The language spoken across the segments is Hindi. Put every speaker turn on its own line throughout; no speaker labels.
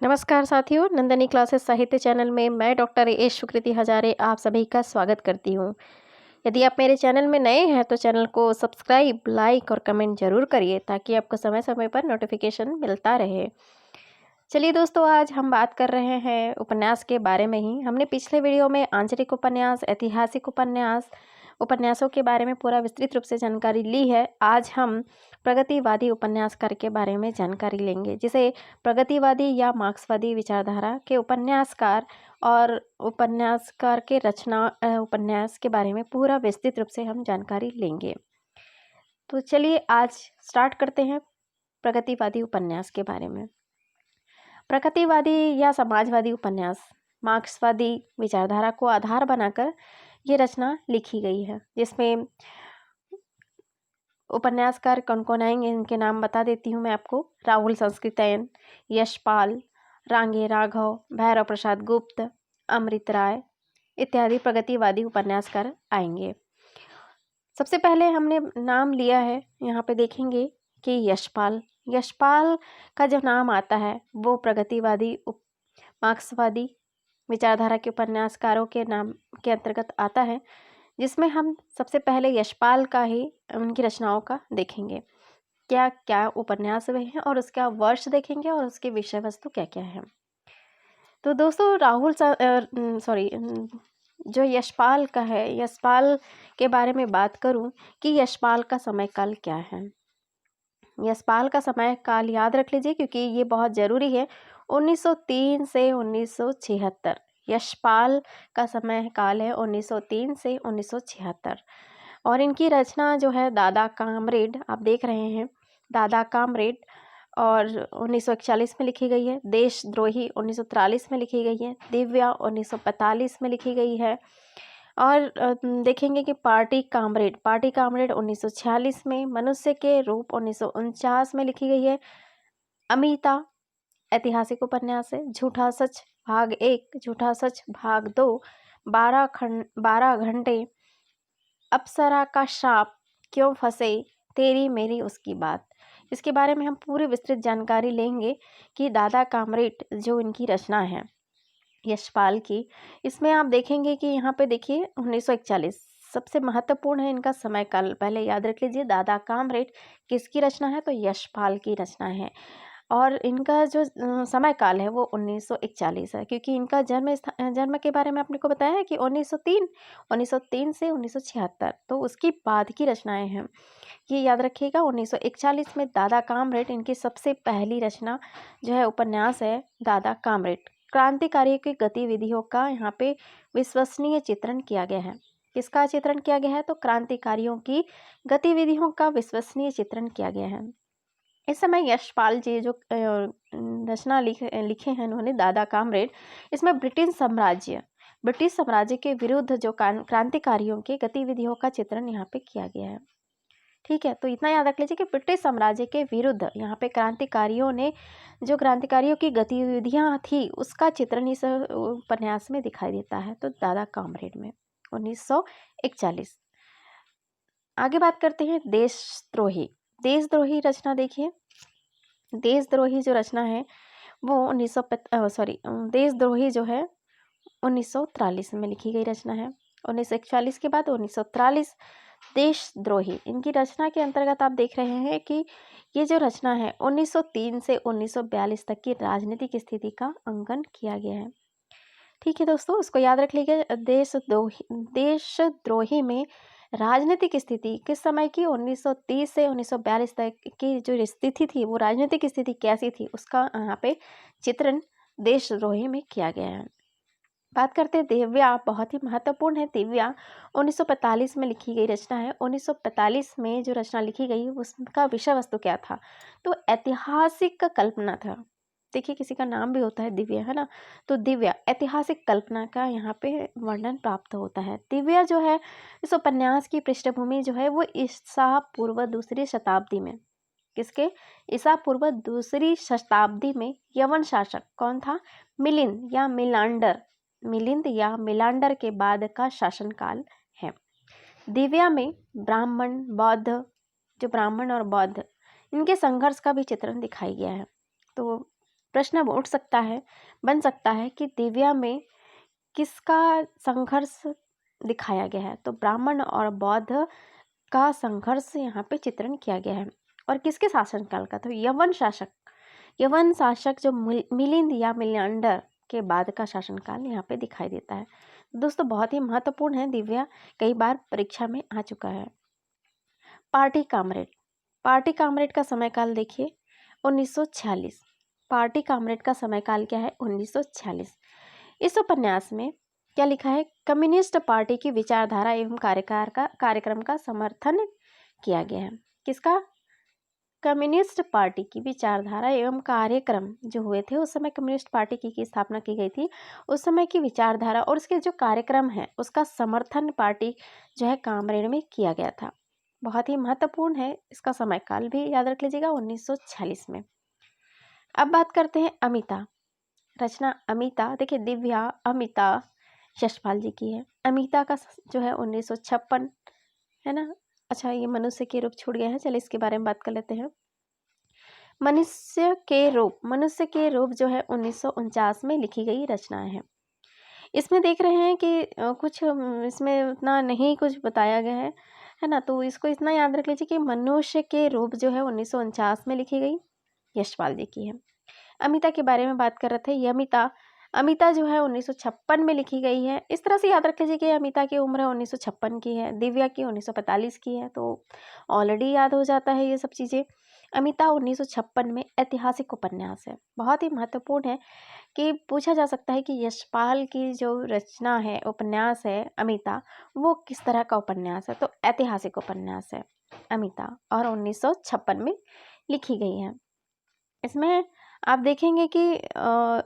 नमस्कार साथियों, नंदनी क्लासेस साहित्य चैनल में मैं डॉक्टर ए शुकृति हजारे आप सभी का स्वागत करती हूँ। यदि आप मेरे चैनल में नए हैं तो चैनल को सब्सक्राइब, लाइक और कमेंट जरूर करिए ताकि आपको समय समय पर नोटिफिकेशन मिलता रहे। चलिए दोस्तों, आज हम बात कर रहे हैं उपन्यास के बारे में ही। हमने पिछले वीडियो में आंचलिक उपन्यास, ऐतिहासिक उपन्यास, उपन्यासों के बारे में पूरा विस्तृत रूप से जानकारी ली है। आज हम प्रगतिवादी उपन्यासकार के बारे में जानकारी लेंगे, जिसे प्रगतिवादी या मार्क्सवादी विचारधारा के उपन्यासकार और उपन्यासकार के रचना उपन्यास के बारे में पूरा विस्तृत रूप से हम जानकारी लेंगे। तो चलिए आज स्टार्ट करते हैं प्रगतिवादी उपन्यास के बारे में। प्रगतिवादी या समाजवादी उपन्यास मार्क्सवादी विचारधारा को आधार बनाकर ये रचना लिखी गई है, जिसमें उपन्यासकार कौन कौन आएंगे इनके नाम बता देती हूँ मैं आपको। राहुल संस्कृतयन, यशपाल, रांगे राघव, भैरव प्रसाद गुप्त, अमृत राय इत्यादि प्रगतिवादी उपन्यासकार आएंगे। सबसे पहले हमने नाम लिया है, यहाँ पे देखेंगे कि यशपाल। यशपाल का जो नाम आता है वो प्रगतिवादी मार्क्सवादी विचारधारा के उपन्यासकारों के नाम के अंतर्गत आता है, जिसमें हम सबसे पहले यशपाल का ही उनकी रचनाओं का देखेंगे, क्या क्या उपन्यास वे हैं और उसका वर्ष देखेंगे और उसकी विषय वस्तु क्या क्या है। तो दोस्तों जो यशपाल का है, यशपाल के बारे में बात करूं कि यशपाल का समय काल क्या है। यशपाल का समय काल याद रख लीजिए क्योंकि ये बहुत ज़रूरी है। 1903 से 1976 यशपाल का समय काल है, 1903 से 1976। और इनकी रचना जो है दादा कामरेड, आप देख रहे हैं दादा कामरेड, और 1941 में लिखी गई है। देशद्रोही 1943 में लिखी गई है। दिव्या 1945 में लिखी गई है। और देखेंगे कि पार्टी कामरेड 1946 में, मनुष्य के रूप 1949 में लिखी गई है। अमिता ऐतिहासिक उपन्यास है। झूठा सच भाग 1, झूठा सच भाग 2, 12 घंटे, अप्सरा का श्राप, क्यों फंसे, तेरी मेरी उसकी बात। इसके बारे में हम पूरी विस्तृत जानकारी लेंगे कि दादा कामरेड जो इनकी रचना है यशपाल की, इसमें आप देखेंगे कि यहाँ पे देखिए 1941 सबसे महत्वपूर्ण है इनका समय काल। पहले याद रख लीजिए दादा कामरेड किसकी रचना है, तो यशपाल की रचना है। और इनका जो समय काल है वो 1941 है, क्योंकि इनका जन्म के बारे में आपने को बताया है कि 1903 से 1976, तो उसकी बाद की रचनाएं हैं। ये याद रखिएगा। 1941 में दादा कामरेड, इनकी सबसे पहली रचना जो है उपन्यास है दादा कामरेड। क्रांतिकारियों की गतिविधियों का यहाँ पे विश्वसनीय चित्रण किया गया है। किसका चित्रण किया गया है, तो क्रांतिकारियों की गतिविधियों का विश्वसनीय चित्रण किया गया है। इस समय यशपाल जी जो रचना लिखे हैं उन्होंने दादा कामरेड, इसमें ब्रिटिश साम्राज्य के विरुद्ध जो क्रांतिकारियों की गतिविधियों का चित्रण यहाँ पे किया गया है। ठीक है, तो इतना याद रख लीजिए कि ब्रिटिश साम्राज्य के विरुद्ध यहाँ पे क्रांतिकारियों की गतिविधियाँ थी उसका चित्रण इस उपन्यास में दिखाई देता है, तो दादा कामरेड में 1941। आगे बात करते हैं देशद्रोही रचना। देखिए देशद्रोही जो रचना है वो देशद्रोही जो है 1943 में लिखी गई रचना है। 1941 के बाद 1943 देशद्रोही, इनकी रचना के अंतर्गत आप देख रहे हैं कि ये जो रचना है 1903 से 1942 तक की राजनीतिक स्थिति का अंकन किया गया है। ठीक है दोस्तों, उसको याद रख लीजिए। देशद्रोही में राजनीतिक स्थिति किस समय की, 1930 से 1942 तक की जो स्थिति थी, वो राजनीतिक स्थिति कैसी थी उसका यहाँ पे चित्रण देशद्रोही में किया गया है। बात करते हैं दिव्या, बहुत ही महत्वपूर्ण है दिव्या। 1945 में लिखी गई रचना है। 1945 में जो रचना लिखी गई उसका विषय वस्तु क्या था, तो ऐतिहासिक कल्पना था। देखिए किसी का नाम भी होता है दिव्या, है ना, तो दिव्या ऐतिहासिक कल्पना का यहाँ पे वर्णन प्राप्त होता है। दिव्या जो है, इस उपन्यास की पृष्ठभूमि जो है वो ईसा पूर्व दूसरी शताब्दी में, किसके, ईसा पूर्व दूसरी शताब्दी में यवन शासक कौन था, मिलिंद या मिलांडर के बाद का शासनकाल है। दिव्या में ब्राह्मण और बौद्ध इनके संघर्ष का भी चित्रण दिखाई गया है। तो प्रश्न अब उठ सकता है, बन सकता है कि दिव्या में किसका संघर्ष दिखाया गया है। तो ब्राह्मण और बौद्ध का संघर्ष यहाँ पे चित्रण किया गया है। और किसके शासनकाल का? तो यवन शासक जो मिलिंद या मिलियंडर के बाद का शासनकाल यहाँ पे दिखाई देता है। दोस्तों बहुत ही महत्वपूर्ण है, दिव्या कई बार परीक्षा में आ चुका है। पार्टी कामरेड का समय काल देखिए 1946। पार्टी कामरेड का समय काल क्या है? 1946। इस उपन्यास में क्या लिखा है? कम्युनिस्ट पार्टी की विचारधारा एवं कार्यक्रम का समर्थन किया गया है। किसका? कम्युनिस्ट पार्टी की विचारधारा एवं कार्यक्रम जो हुए थे उस समय कम्युनिस्ट पार्टी की स्थापना की गई थी। उस समय की विचारधारा और उसके जो कार्यक्रम है उसका समर्थन पार्टी जो है कामरेड में किया गया था। बहुत ही महत्वपूर्ण है, इसका समय काल भी याद रख लीजिएगा 1946 में। अब बात करते हैं अमिता। रचना अमिता, देखिए दिव्या अमिता यशपाल जी की है। अमिता का जो है 1956 है ना। अच्छा, ये मनुष्य के रूप छूट गया है, चलिए इसके बारे में बात कर लेते हैं। मनुष्य के रूप जो है 1949 में लिखी गई रचनाएं हैं। इसमें देख रहे हैं कि कुछ इसमें उतना नहीं कुछ बताया गया है ना। तो इसको इतना याद रख लीजिए कि मनुष्य के रूप जो है 1949 में लिखी गई यशपाल जी की है। अमिता के बारे में बात कर रहे थे। ये अमिता जो है 1956 में लिखी गई है। इस तरह से याद रख लीजिए कि अमिता की उम्र 1956 की है, दिव्या की 1945 की है, तो ऑलरेडी याद हो जाता है ये सब चीज़ें। अमिता 1956 में ऐतिहासिक उपन्यास है। बहुत ही महत्वपूर्ण है कि पूछा जा सकता है कि यशपाल की जो रचना है, उपन्यास है अमिता, वो किस तरह का उपन्यास है? तो ऐतिहासिक उपन्यास है अमिता और 1956 में लिखी गई है। इसमें आप देखेंगे कि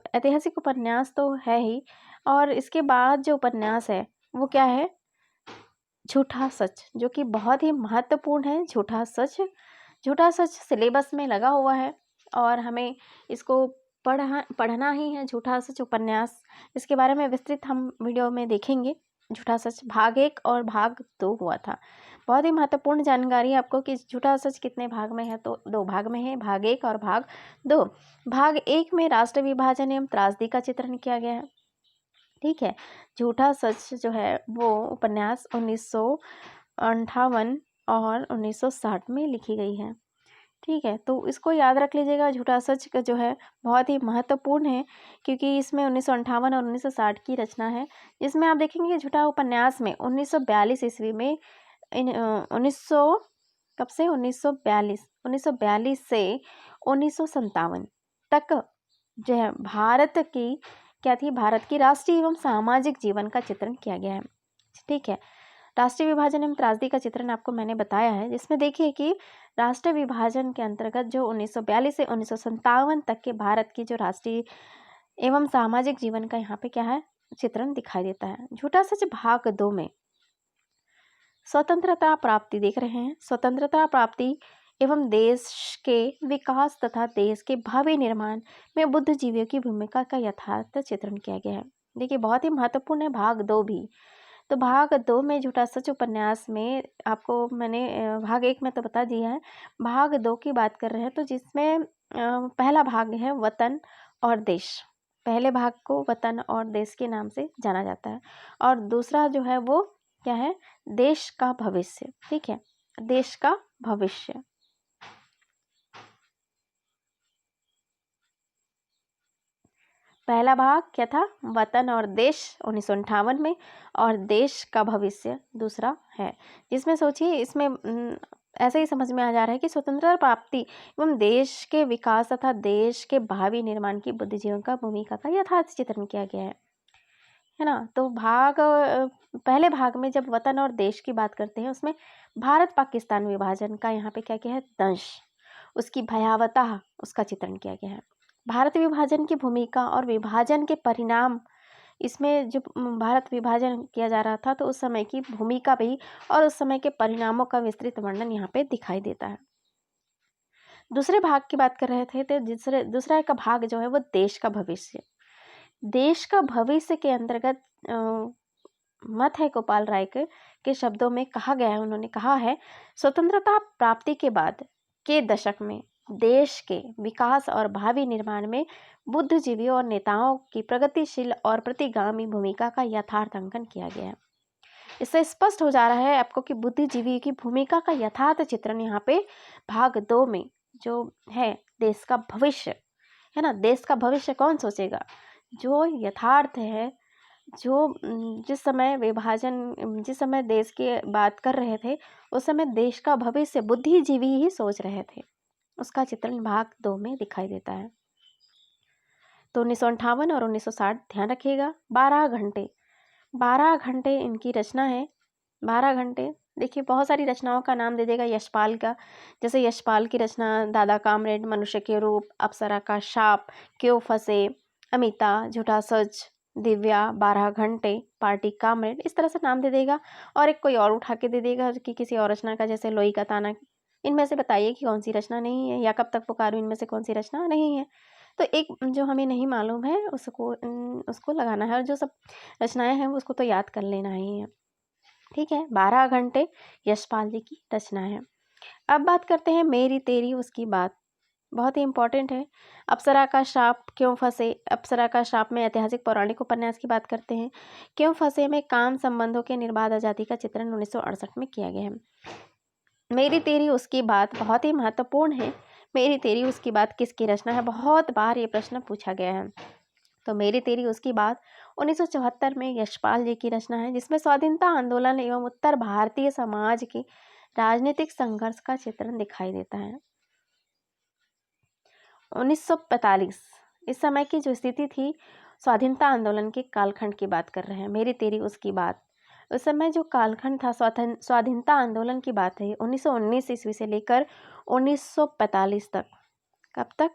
ऐतिहासिक उपन्यास तो है ही, और इसके बाद जो उपन्यास है वो क्या है? झूठा सच, जो कि बहुत ही महत्वपूर्ण है। झूठा सच सिलेबस में लगा हुआ है और हमें इसको पढ़ना ही है। झूठा सच उपन्यास, इसके बारे में विस्तृत हम वीडियो में देखेंगे। झूठा सच भाग 1 और भाग 2 हुआ था। बहुत ही महत्वपूर्ण जानकारी आपको कि झूठा सच कितने भाग में है? तो 2 भाग में है, भाग 1 और भाग 2। भाग 1 में राष्ट्र विभाजन एवं त्रासदी का चित्रण किया गया है। ठीक है। झूठा सच जो है वो उपन्यास 1958 और 1960 में लिखी गई है। ठीक है, तो इसको याद रख लीजिएगा। झूठा सच का जो है बहुत ही महत्वपूर्ण है, क्योंकि इसमें 1958 और 1960 की रचना है। जिसमें आप देखेंगे कि झूठा उपन्यास में 1942 ईस्वी में 1900 कब से 1942 से 1957 तक जो है भारत की क्या थी? भारत की राष्ट्रीय एवं सामाजिक जीवन का चित्रण किया गया है। ठीक है, राष्ट्रीय विभाजन एवं त्रासदी का चित्रण आपको मैंने बताया है, जिसमें देखिए कि राष्ट्र विभाजन के अंतर्गत जो 1942 से 1957 तक के भारत की जो राष्ट्रीय एवं सामाजिक जीवन का यहाँ पे क्या है? चित्रण दिखाई देता है। झूठा सच भाग 2 में स्वतंत्रता प्राप्ति देख रहे हैं। स्वतंत्रता प्राप्ति एवं देश के विकास तथा देश के भावी निर्माण में बुद्धिजीवियों की भूमिका का यथार्थ चित्रण किया गया है। देखिए बहुत ही महत्वपूर्ण है भाग 2 भी। तो भाग 2 में झूठा सच उपन्यास में आपको मैंने भाग 1 में तो बता दिया है, भाग 2 की बात कर रहे हैं। तो जिसमें पहला भाग है वतन और देश। पहले भाग को वतन और देश के नाम से जाना जाता है, और दूसरा जो है वो क्या है? देश का भविष्य। ठीक है, देश का भविष्य। पहला भाग क्या था? वतन और देश 1958 में, और देश का भविष्य दूसरा है। जिसमें सोचिए, इसमें ऐसे ही समझ में आ जा रहा है कि स्वतंत्रता प्राप्ति एवं देश के विकास तथा देश के भावी निर्माण की बुद्धिजीवियों का भूमिका का यथार्थ चित्रण किया गया है ना। तो पहले भाग में जब वतन और देश की बात करते हैं, उसमें भारत पाकिस्तान विभाजन का यहाँ पे क्या क्या है? दंश, उसकी भयावहता, उसका चित्रण किया गया है। भारत विभाजन की भूमिका और विभाजन के परिणाम, इसमें जो भारत विभाजन किया जा रहा था तो उस समय की भूमिका भी और उस समय के परिणामों का विस्तृत वर्णन यहाँ पे दिखाई देता है। दूसरे भाग की बात कर रहे थे, तो दूसरा का भाग जो है वो देश का भविष्य। देश का भविष्य के अंतर्गत मत है गोपाल राय के शब्दों में कहा गया है, उन्होंने कहा है स्वतंत्रता प्राप्ति के बाद के दशक में देश के विकास और भावी निर्माण में बुद्धिजीवियों और नेताओं की प्रगतिशील और प्रतिगामी भूमिका का यथार्थ अंकन किया गया है। इससे स्पष्ट हो जा रहा है आपको कि बुद्धिजीवी की भूमिका का यथार्थ चित्रण यहाँ पे भाग 2 में जो है देश का भविष्य है ना, देश का भविष्य कौन सोचेगा, जो यथार्थ है, जो जिस समय देश की बात कर रहे थे उस समय देश का भविष्य बुद्धिजीवी ही सोच रहे थे, उसका चित्रण भाग 2 में दिखाई देता है। तो 1958 और 1960 ध्यान रखिएगा। 12 घंटे इनकी रचना है। 12 घंटे देखिए, बहुत सारी रचनाओं का नाम दे देगा यशपाल का, जैसे यशपाल की रचना दादा कामरेड, मनुष्य के रूप, अप्सरा का शाप, क्यों फंसे, अमिता, झूठा सच, दिव्या, 12 घंटे, पार्टी कामरेड, इस तरह से नाम दे देगा। और एक कोई और उठा के दे देगा कि किसी और रचना का, जैसे लोई का ताना। इनमें से बताइए कि कौन सी रचना नहीं है, या कब तक पुकारूं, इनमें से कौन सी रचना नहीं है। तो एक जो हमें नहीं मालूम है उसको लगाना है, और जो सब रचनाएं हैं उसको तो याद कर लेना ही है। ठीक है, 12 घंटे यशपाल जी की रचना है। अब बात करते हैं मेरी तेरी उसकी बात, बहुत ही इंपॉर्टेंट है। अप्सरा का श्राप, क्यों फंसे, अप्सरा का श्राप में ऐतिहासिक पौराणिक उपन्यास की बात करते हैं। क्यों फंसे में काम संबंधों के निर्बाध आजादी का चित्रण 1968 में किया गया है। मेरी तेरी उसकी बात बहुत ही महत्वपूर्ण है। मेरी तेरी उसकी बात किसकी रचना है, बहुत बार ये प्रश्न पूछा गया है। तो मेरी तेरी उसकी बात 1974 में यशपाल जी की रचना है, जिसमें स्वाधीनता आंदोलन एवं उत्तर भारतीय समाज के राजनीतिक संघर्ष का चित्रण दिखाई देता है। 1945 इस समय की जो स्थिति थी, स्वाधीनता आंदोलन के कालखंड की बात कर रहे हैं। मेरी तेरी उसकी बात, उस समय जो कालखंड था स्वाधीनता आंदोलन की बात है, 1919 ईस्वी से लेकर 1945 तक। कब तक?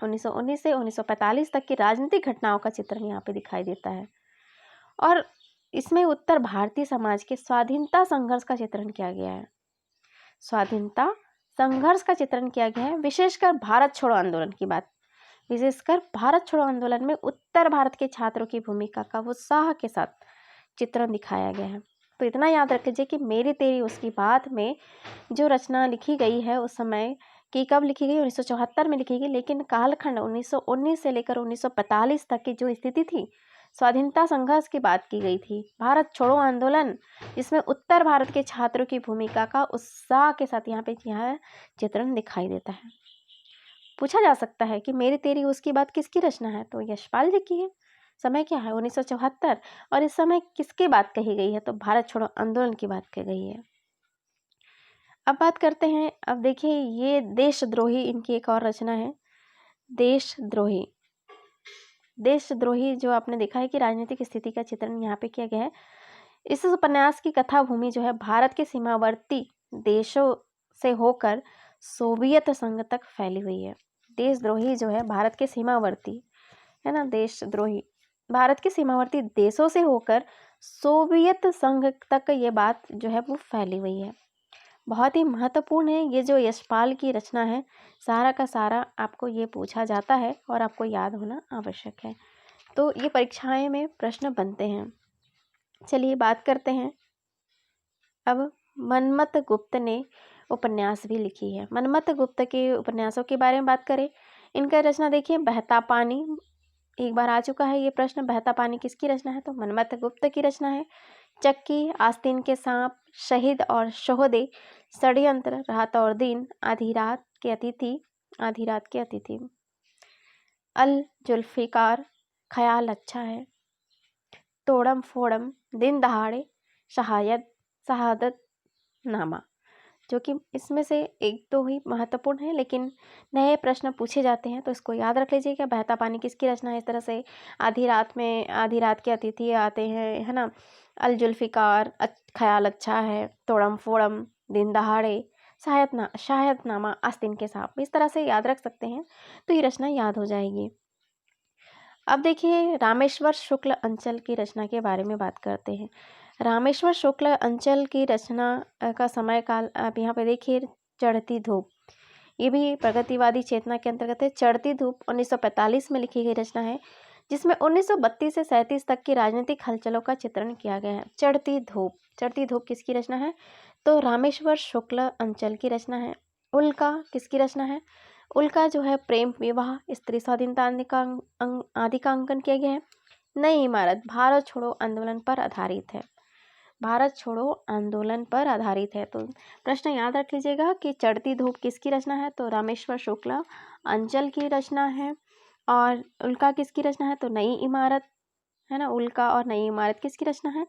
1919 से 1945 तक की राजनीतिक घटनाओं का चित्रण यहाँ पे दिखाई देता है। और इसमें उत्तर भारतीय समाज के स्वाधीनता संघर्ष का चित्रण किया गया है। स्वाधीनता संघर्ष का चित्रण किया गया है, विशेषकर भारत छोड़ो आंदोलन की बात, विशेषकर भारत छोड़ो आंदोलन में उत्तर भारत के छात्रों की भूमिका का उत्साह के साथ चित्रण दिखाया गया है। तो इतना याद रख लीजिए कि मेरी तेरी उसकी बात में जो रचना लिखी गई है उस समय कि कब लिखी गई, 1974 में लिखी गई, लेकिन कालखंड 1919 से लेकर 1945 तक की जो स्थिति थी, स्वाधीनता संघर्ष की बात की गई थी, भारत छोड़ो आंदोलन, जिसमें उत्तर भारत के छात्रों की भूमिका का उत्साह के साथ यहाँ पे यह चित्रण दिखाई देता है। पूछा जा सकता है कि मेरी तेरी उसकी बात किसकी रचना है, तो यशपाल जी की है। समय क्या है, 1974, और इस समय किसकी बात कही गई है, तो भारत छोड़ो आंदोलन की बात कही गई है। अब बात करते हैं, अब देखिए ये देशद्रोही इनकी एक और रचना है, देशद्रोही। देशद्रोही जो आपने देखा है कि राजनीतिक स्थिति का चित्रण यहाँ पे किया गया है। इस उपन्यास की कथा भूमि जो है भारत के सीमावर्ती देशों से होकर सोवियत संघ तक फैली हुई है। देशद्रोही जो है भारत के सीमावर्ती है ना, देशद्रोही भारत के सीमावर्ती देशों से होकर सोवियत संघ तक ये बात जो है वो फैली हुई है। बहुत ही महत्वपूर्ण है ये जो यशपाल की रचना है, सारा का सारा आपको ये पूछा जाता है और आपको याद होना आवश्यक है। तो ये परीक्षाएं में प्रश्न बनते हैं। चलिए बात करते हैं अब, मनमथ गुप्त ने उपन्यास भी लिखी है। मनमथ गुप्त के उपन्यासों के बारे में बात करें, इनका रचना देखिए बहता पानी, एक बार आ चुका है ये प्रश्न, बहता पानी किसकी रचना है, तो मनमथ गुप्त की रचना है। चक्की, आस्तीन के सांप, शहीद और शोहदे, षड्यंत्र, रात और दिन, आधी रात के अतिथि, अल जुल्फिकार, ख्याल अच्छा है, तोड़म फोड़म, दिन दहाड़े, शहादत नामा, जो कि इसमें से एक दो ही महत्वपूर्ण है, लेकिन नए प्रश्न पूछे जाते हैं तो इसको याद रख लीजिएगा। बहता पानी किसकी रचना है, इस तरह से आधी रात के अतिथि आते हैं, है ना, अल जुल्फिकार, ख्याल अच्छा है, तोड़म फोड़म, दिन दहाड़े, शायदनामा, आस्तीन के सांप, इस तरह से याद रख सकते हैं तो ये रचना याद हो जाएगी। अब देखिए रामेश्वर शुक्ल अंचल की रचना के बारे में बात करते हैं। रामेश्वर शुक्ल अंचल की रचना का समय काल आप यहाँ पे देखिए, चढ़ती धूप, ये भी प्रगतिवादी चेतना के अंतर्गत है। चढ़ती धूप 1945 में लिखी गई रचना है, जिसमें 1932 से 37 तक की राजनीतिक हलचलों का चित्रण किया गया है। चढ़ती धूप किसकी रचना है, तो रामेश्वर शुक्ल अंचल की रचना है। उल्का किसकी रचना है? उल्का जो है प्रेम विवाह, स्त्री स्वाधीनता आदि का अंकन किया गया है। नई इमारत भारत छोड़ो आंदोलन पर आधारित है। भारत छोड़ो आंदोलन पर आधारित है। तो प्रश्न याद रख लीजिएगा कि चढ़ती धूप किसकी रचना है? तो रामेश्वर शुक्ला अंचल की रचना है। और उल्का किसकी रचना है? तो नई इमारत है ना। उल्का और नई इमारत किसकी रचना है?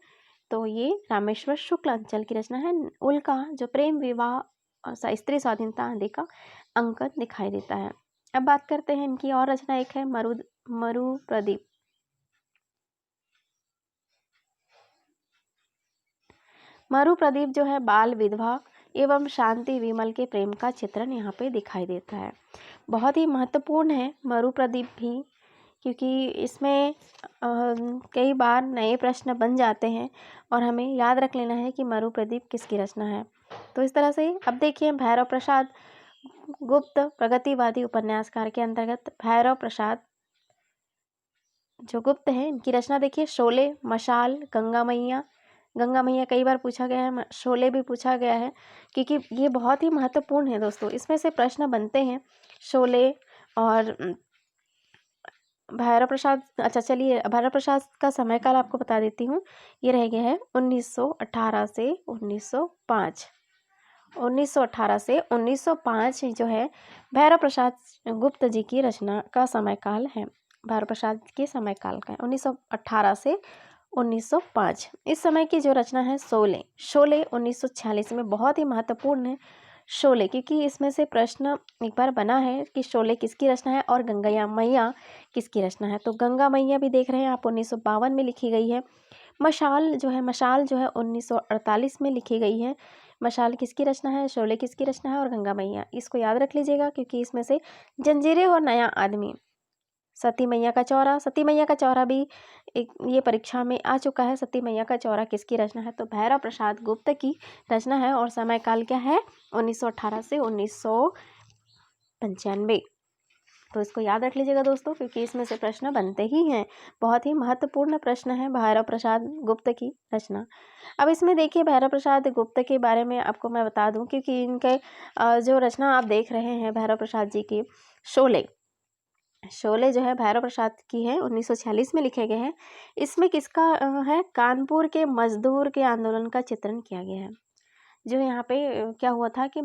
तो ये रामेश्वर शुक्ल अंचल की रचना है। उल्का जो प्रेम विवाह स्त्री स्वाधीनता आदि का अंकन दिखाई देता है। अब बात करते हैं इनकी और रचना। एक है मरु प्रदीप। मरु प्रदीप जो है बाल विधवा एवं शांति विमल के प्रेम का चित्रण यहाँ पे दिखाई देता है। बहुत ही महत्वपूर्ण है मरु प्रदीप भी, क्योंकि इसमें कई बार नए प्रश्न बन जाते हैं और हमें याद रख लेना है कि मरु प्रदीप किसकी रचना है। तो इस तरह से अब देखिए भैरव प्रसाद गुप्त प्रगतिवादी उपन्यासकार के अंतर्गत भैरव प्रसाद जो गुप्त है इनकी रचना देखिए। शोले, मशाल, गंगा मैया। गंगा मैया कई बार पूछा गया है, शोले भी पूछा गया है, क्योंकि ये बहुत ही महत्वपूर्ण है दोस्तों। इसमें से प्रश्न बनते हैं शोले और भैरव प्रसाद। अच्छा चलिए भैरव प्रसाद का समय काल आपको बता देती हूँ। ये रह गया है 1918 से 1905। 1918 से 1905 जो है भैरव प्रसाद गुप्त जी की रचना का समय काल है। भैरव प्रसाद के समय काल का है 1918 से 1905। इस समय की जो रचना है शोले। शोले 1946 में बहुत ही महत्वपूर्ण है शोले, क्योंकि इसमें से प्रश्न एक बार बना है कि शोले किसकी रचना है और गंगा मैया किसकी रचना है। तो गंगा मैया भी देख रहे हैं आप 1952 में लिखी गई है। मशाल जो है 1948 में लिखी गई है। मशाल किसकी रचना है, शोले किसकी रचना है और गंगा मैया। इसको याद रख लीजिएगा, क्योंकि इसमें से जंजीरें और नया आदमी। सती मैया का चौरा। सती मैया का चौरा भी एक ये परीक्षा में आ चुका है। सती मैया का चौरा किसकी रचना है? तो भैरव प्रसाद गुप्त की रचना है और समय काल क्या है? 1918 से 1995। तो इसको याद रख लीजिएगा दोस्तों, क्योंकि इसमें से प्रश्न बनते ही हैं। बहुत ही महत्वपूर्ण प्रश्न है भैरव प्रसाद गुप्त की रचना। अब इसमें देखिए भैरव प्रसाद गुप्त के बारे में आपको मैं बता दूं, क्योंकि इनके जो रचना आप देख रहे हैं भैरव प्रसाद जी की शोले। शोले जो है भैरव प्रसाद की है, 1946 में लिखे गए हैं। इसमें किसका है? कानपुर के मजदूर के आंदोलन का चित्रण किया गया है। जो यहाँ पे क्या हुआ था कि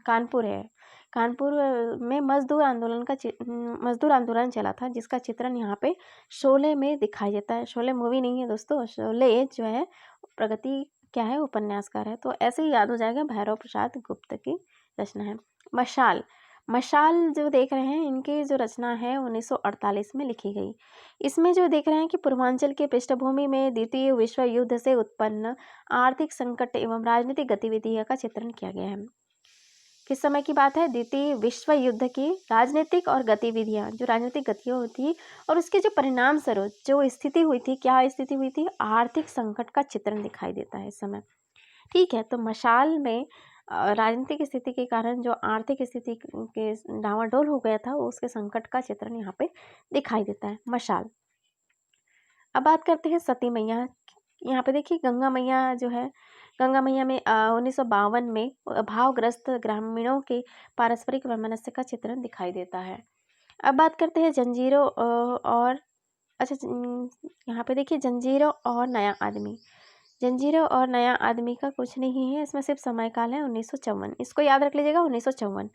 कानपुर है, कानपुर में मजदूर आंदोलन चला था, जिसका चित्रण यहाँ पे शोले में दिखाई देता है। शोले मूवी नहीं है दोस्तों, शोले जो है प्रगति क्या है उपन्यासकार है। तो ऐसे ही याद हो जाएगा भैरव प्रसाद गुप्त की रचना है। मशाल। मशाल जो देख रहे हैं इनकी जो रचना है 1948 में लिखी गई। इसमें जो देख रहे हैं कि पूर्वांचल के पृष्ठभूमि में द्वितीय विश्व युद्ध से उत्पन्न आर्थिक संकट एवं राजनीतिक गतिविधियों का चित्रण किया गया है। किस समय की बात है? द्वितीय विश्व युद्ध की राजनीतिक और गतिविधियां, जो राजनीतिक गतिविधियां होती और उसके जो परिणाम स्वरूप जो स्थिति हुई थी, क्या स्थिति हुई थी? आर्थिक संकट का चित्रण दिखाई देता है इस समय। ठीक है, तो मशाल में राजनीतिक स्थिति के कारण जो आर्थिक स्थिति के डावाडोल हो गया था, उसके संकट का चित्रण यहाँ पे दिखाई देता है मशाल। अब बात करते हैं सती मैया। यहाँ पे देखिए गंगा मैया जो है, गंगा मैया में 1952 में भावग्रस्त ग्रामीणों के पारस्परिक वैमनस्य का चित्रण दिखाई देता है। अब बात करते हैं जंजीरों और अच्छा यहाँ पे देखिए जंजीरों और नया आदमी। जंजीरों और नया आदमी का कुछ नहीं है, इसमें सिर्फ समय काल है 1954। इसको याद रख लीजिएगा 1954।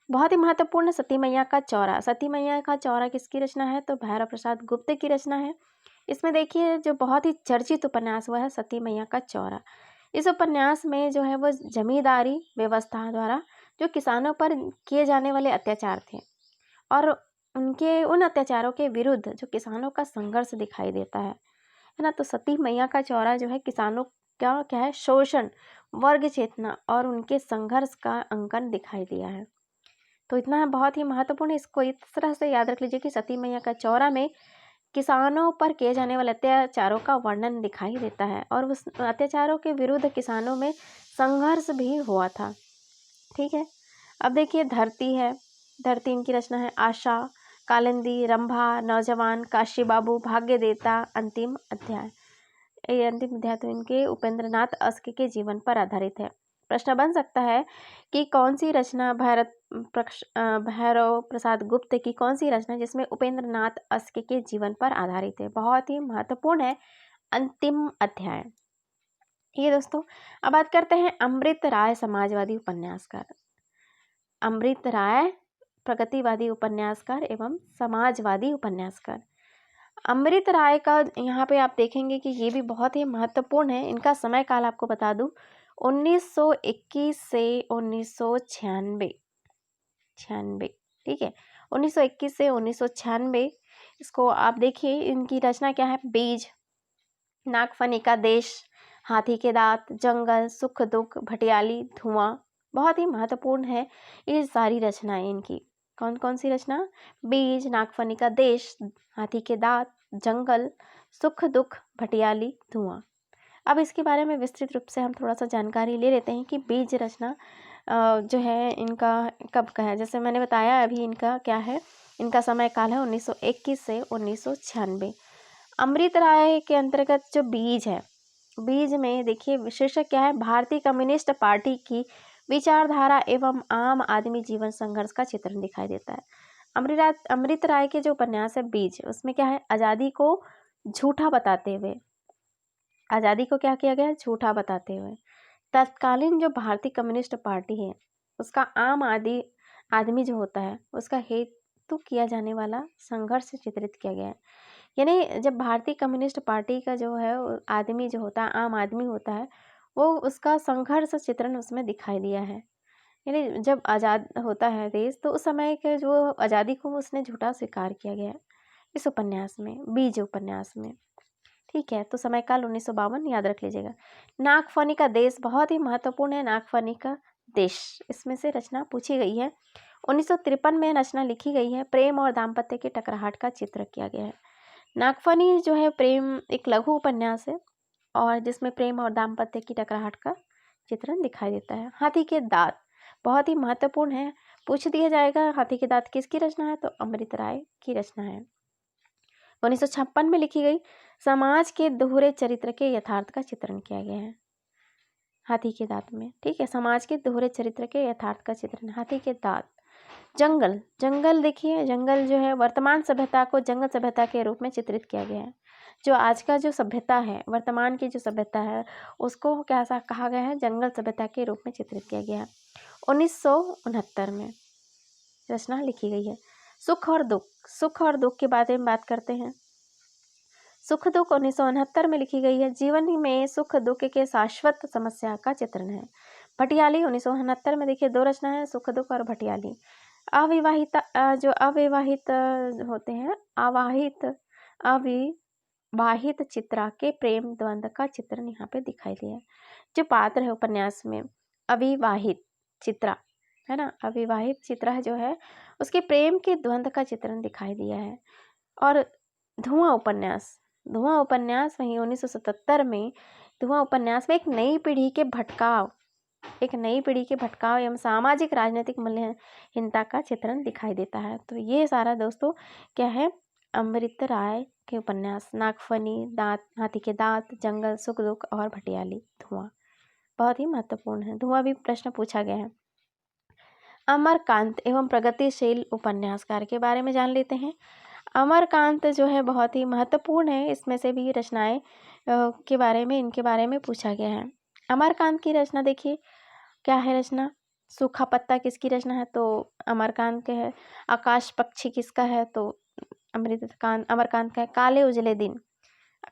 बहुत ही महत्वपूर्ण सती मैया का चौरा। सती मैया का चौरा किसकी रचना है? तो भैरव प्रसाद गुप्त की रचना है। इसमें देखिए जो बहुत ही चर्चित उपन्यास हुआ है सती मैया का चौरा। इस उपन्यास में जो है वो जमींदारी व्यवस्था द्वारा जो किसानों पर किए जाने वाले अत्याचार थे और उनके उन अत्याचारों के विरुद्ध जो किसानों का संघर्ष दिखाई देता है ना। तो सती मैया का चौरा जो है किसानों का क्या है? शोषण, वर्ग चेतना और उनके संघर्ष का अंकन दिखाई दिया है। तो इतना बहुत ही महत्वपूर्ण, इसको इस तरह से याद रख लीजिए कि सती मैया का चौरा में किसानों पर किए जाने वाले अत्याचारों का वर्णन दिखाई देता है और उस अत्याचारों के विरुद्ध किसानों में संघर्ष भी हुआ था। ठीक है, अब देखिए धरती है। धरती इनकी रचना है। आशा, कालिंदी, रंभा, नौजवान, काशी बाबू, भाग्यदेवता, अंतिम अध्याय। ये अंतिम अध्याय तो इनके उपेंद्रनाथ अस्क के जीवन पर आधारित है। प्रश्न बन सकता है कि कौन सी रचना भैरव प्रसाद गुप्त की कौन सी रचना जिसमें उपेंद्र नाथ अस्के के जीवन पर आधारित है। बहुत ही महत्वपूर्ण है अंतिम अध्याय। ये दोस्तों, अब बात करते हैं अमृत राय समाजवादी उपन्यासकार। अमृत राय प्रगतिवादी उपन्यासकार एवं समाजवादी उपन्यासकार। अमृत राय का यहाँ पे आप देखेंगे कि ये भी बहुत ही महत्वपूर्ण है। इनका समय काल आपको बता दूं 1921 से 1996। ठीक है, 1921 से 1996। इसको आप देखिए, इनकी रचना क्या है। बीज, नागफनी का देश, हाथी के दांत, जंगल, सुख दुख, भटियाली, धुआं। बहुत ही महत्वपूर्ण है ये सारी रचनाएं इनकी। कौन कौन सी रचना? बीज, नागफनी का देश, हाथी के दांत, जंगल, सुख दुख, भटियाली, धुआं। अब इसके बारे में विस्तृत रूप से हम थोड़ा सा जानकारी ले लेते हैं कि बीज रचना जो है इनका कब का है। जैसे मैंने बताया अभी, इनका क्या है, इनका समय काल है 1921 से 1996। अमृत राय के अंतर्गत जो बीज है, बीज में देखिए शीर्षक क्या है, भारतीय कम्युनिस्ट पार्टी की विचारधारा एवं आम आदमी जीवन संघर्ष का चित्रण दिखाई देता है। अमृत राय के जो उपन्यास है बीज, उसमें क्या है, आज़ादी को झूठा बताते हुए, आज़ादी को क्या किया गया है, झूठा बताते हुए तत्कालीन जो भारतीय कम्युनिस्ट पार्टी है उसका आम आदमी जो होता है उसका हेतु किया जाने वाला संघर्ष चित्रित किया गया है। यानी जब भारतीय कम्युनिस्ट पार्टी का जो है आदमी जो होता है, आम आदमी होता है, वो उसका संघर्ष चित्रण उसमें दिखाई दिया है। यानी जब आज़ाद होता है देश तो उस समय के जो आज़ादी को उसने झूठा स्वीकार किया गया है इस उपन्यास में, बीज उपन्यास में। ठीक है, तो समय काल 1952 याद रख लीजिएगा। नागफनी का देश बहुत ही महत्वपूर्ण है। नागफनी का देश, इसमें से रचना पूछी गई है। 1953 में रचना लिखी गई है। प्रेम और दाम्पत्य की टकराहट का चित्र किया गया है। नागफनी जो है प्रेम एक लघु उपन्यास है और जिसमें प्रेम और दाम्पत्य की टकराहट का चित्रण दिखाई देता है। हाथी के दांत बहुत ही महत्वपूर्ण है, पूछ दिया जाएगा हाथी के दांत किसकी रचना है, तो अमृत राय की रचना है। 1956 में लिखी गई। समाज के दोहरे चरित्र के यथार्थ का चित्रण किया गया है हाथी के दांत में। ठीक है, समाज के दोहरे चरित्र के यथार्थ का चित्रण, हाथी के दांत। जंगल, जंगल देखिए, जंगल जो है वर्तमान सभ्यता को जंगल सभ्यता के रूप में चित्रित किया गया है। जो आज का जो सभ्यता है, वर्तमान की जो सभ्यता है, उसको कैसा कहा गया है, जंगल सभ्यता के रूप में चित्रित किया गया है। 1969 में रचना लिखी गई है। सुख और दुख, सुख और दुख के बारे में बात करते हैं। सुख दुख 1969 में लिखी गई है। जीवन में सुख दुख के शाश्वत समस्या का चित्रण है। भटियाली 1969 में देखिए, दो रचना है, सुख दुख और भटियाली। जो अविवाहित होते हैं, अविवाहित चित्रा के प्रेम द्वंद्व का चित्रण यहाँ पे दिखाई दिया है। जो पात्र है उपन्यास में, अविवाहित चित्रा है ना, अविवाहित चित्रा जो है उसके प्रेम के द्वंद्व का चित्रण दिखाई दिया है। और धुआं उपन्यास, धुआं उपन्यास वहीं 1977 में, धुआं उपन्यास में एक नई पीढ़ी के भटकाव एवं सामाजिक राजनीतिक मूल्यहीनता का चित्रण दिखाई देता है। तो ये सारा दोस्तों क्या है, अमृत राय के उपन्यास नागफनी, दांत, हाथी के दांत, जंगल, सुख दुख और भटियाली, धुआं बहुत ही महत्वपूर्ण है। धुआं भी प्रश्न पूछा गया है। अमरकांत एवं प्रगतिशील उपन्यासकार के बारे में जान लेते हैं। अमरकांत जो है बहुत ही महत्वपूर्ण है। इसमें से भी रचनाएं के बारे में, इनके बारे में पूछा गया है। अमरकांत की रचना देखिए, क्या है रचना, सूखा पत्ता किसकी रचना है, तो अमरकांत के है। आकाश पक्षी किसका है, तो अमरकांत का है। काले उजले दिन,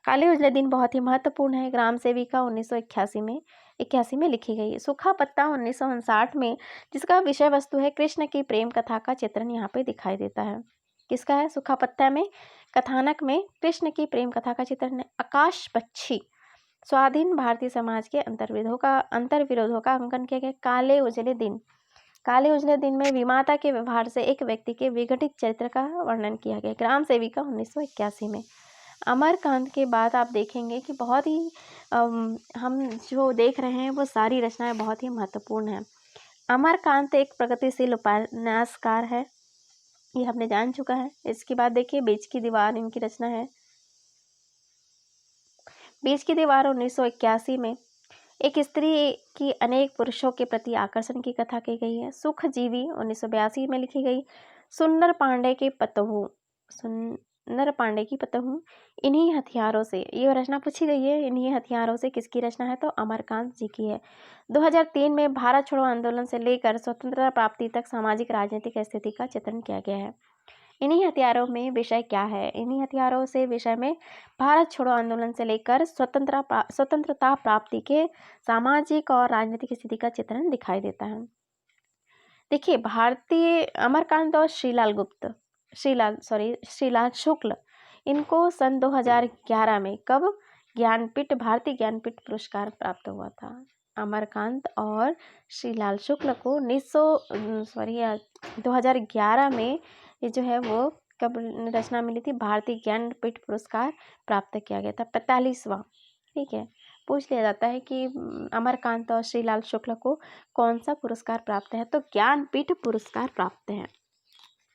काले उजले दिन बहुत ही महत्वपूर्ण है। ग्राम सेविका 1981 में लिखी गई है। सूखा पत्ता 1959 में, जिसका विषय वस्तु है कृष्ण की प्रेम कथा का चित्रण यहाँ पे दिखाई देता है। किसका है, सूखा पत्ता में कथानक में कृष्ण की प्रेम कथा का चित्रण है। आकाश पक्षी स्वाधीन भारतीय समाज के अंतर्विरोधों का अंकन किया गया। काले उजले दिन, काले उजले दिन में विमाता के व्यवहार से एक व्यक्ति के विघटित चरित्र का वर्णन किया गया। ग्राम सेविका 1981 में। अमरकांत के बाद आप देखेंगे कि बहुत ही हम जो देख रहे हैं वो सारी रचनाएं बहुत ही महत्वपूर्ण हैं। अमरकांत एक प्रगतिशील उपन्यासकार है, ये हमने जान चुका है। इसके बाद देखिए बीच की दीवार, इनकी रचना है। बीच की दीवार 1981 में। एक स्त्री की अनेक पुरुषों के प्रति आकर्षण की कथा कही गई है। सुखजीवी 1982 में लिखी गई। सुंदर पांडे की पतहू इन्हीं हथियारों से, ये रचना पूछी गई है, इन्हीं हथियारों से किसकी रचना है? तो अमरकांत जी की है। 2003 में भारत छोड़ो आंदोलन से लेकर स्वतंत्रता प्राप्ति तक सामाजिक राजनीतिक स्थिति का चित्रण किया गया है। इन्हीं हथियारों में विषय क्या है? इन्हीं हथियारों से विषय में भारत छोड़ो आंदोलन से लेकर स्वतंत्रता प्राप्ति के सामाजिक और राजनीतिक स्थिति का चित्रण दिखाई देता है। देखिए, भारतीय अमरकांत और श्रीलाल शुक्ल, इनको सन 2011 में कब भारतीय ज्ञानपीठ पुरस्कार प्राप्त हुआ था? अमरकांत और श्रीलाल शुक्ल को 2011 में ये जो है वो कब रचना मिली थी? भारतीय ज्ञानपीठ पुरस्कार प्राप्त किया गया था, 45वां। ठीक है, पूछ लिया जाता है कि अमरकांत और श्रीलाल शुक्ल को कौन सा पुरस्कार प्राप्त है? तो ज्ञानपीठ पुरस्कार प्राप्त है,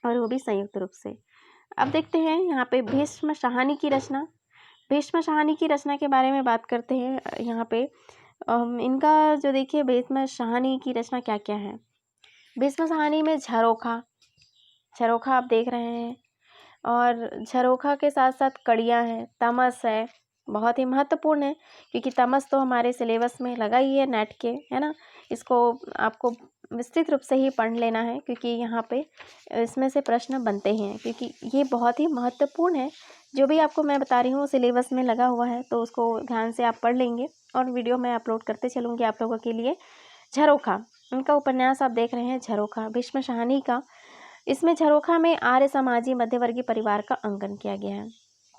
और वो भी संयुक्त रूप से। अब देखते हैं यहाँ पे भीष्म शाहनी की रचना। भीष्म शाहनी की रचना के बारे में बात करते हैं। यहाँ पे इनका जो देखिए भीष्म शाहनी की रचना क्या क्या है। भीष्म शाहनी में झरोखा आप देख रहे हैं, और झरोखा के साथ साथ कड़ियाँ हैं, तमस है, बहुत ही महत्वपूर्ण है क्योंकि तमस तो हमारे सिलेबस में लगा ही है नेट के, है ना। इसको आपको विस्तृत रूप से ही पढ़ लेना है क्योंकि यहाँ पे इसमें से प्रश्न बनते हैं, क्योंकि ये बहुत ही महत्वपूर्ण है। जो भी आपको मैं बता रही हूँ सिलेबस में लगा हुआ है, तो उसको ध्यान से आप पढ़ लेंगे और वीडियो मैं अपलोड करते चलूँगी आप लोगों के लिए। झरोखा, उनका उपन्यास आप देख रहे हैं, झरोखा भीष्म शाहनी का। इसमें झरोखा में आर्य समाजी मध्यवर्गीय परिवार का अंकन किया गया है।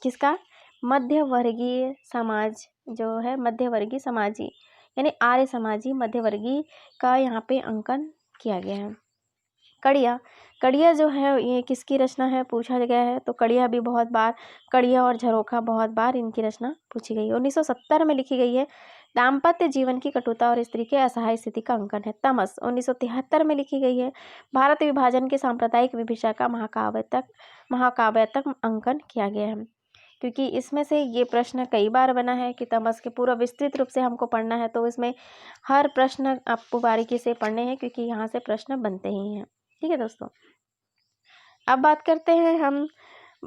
किसका? मध्यवर्गीय समाज जो है, मध्यवर्गीय समाजी यानी आर्य समाजी मध्यवर्गीय का यहाँ पे अंकन किया गया है। कड़िया जो है ये किसकी रचना है पूछा गया है, तो कड़िया भी बहुत बार, कड़िया और झरोखा बहुत बार इनकी रचना पूछी गई है। 1970 में लिखी गई है। दाम्पत्य जीवन की कटुता और स्त्री के असहाय स्थिति का अंकन है। तमस 1973 में लिखी गई है। भारत विभाजन के सांप्रदायिक विभिषा का महाकाव्यात्मक अंकन किया गया है, क्योंकि इसमें से ये प्रश्न कई बार बना है कि तमस के पूरा विस्तृत रूप से हमको पढ़ना है, तो इसमें हर प्रश्न आपको बारीकी से पढ़ने हैं क्योंकि यहाँ से प्रश्न बनते ही हैं। ठीक है दोस्तों, अब बात करते हैं हम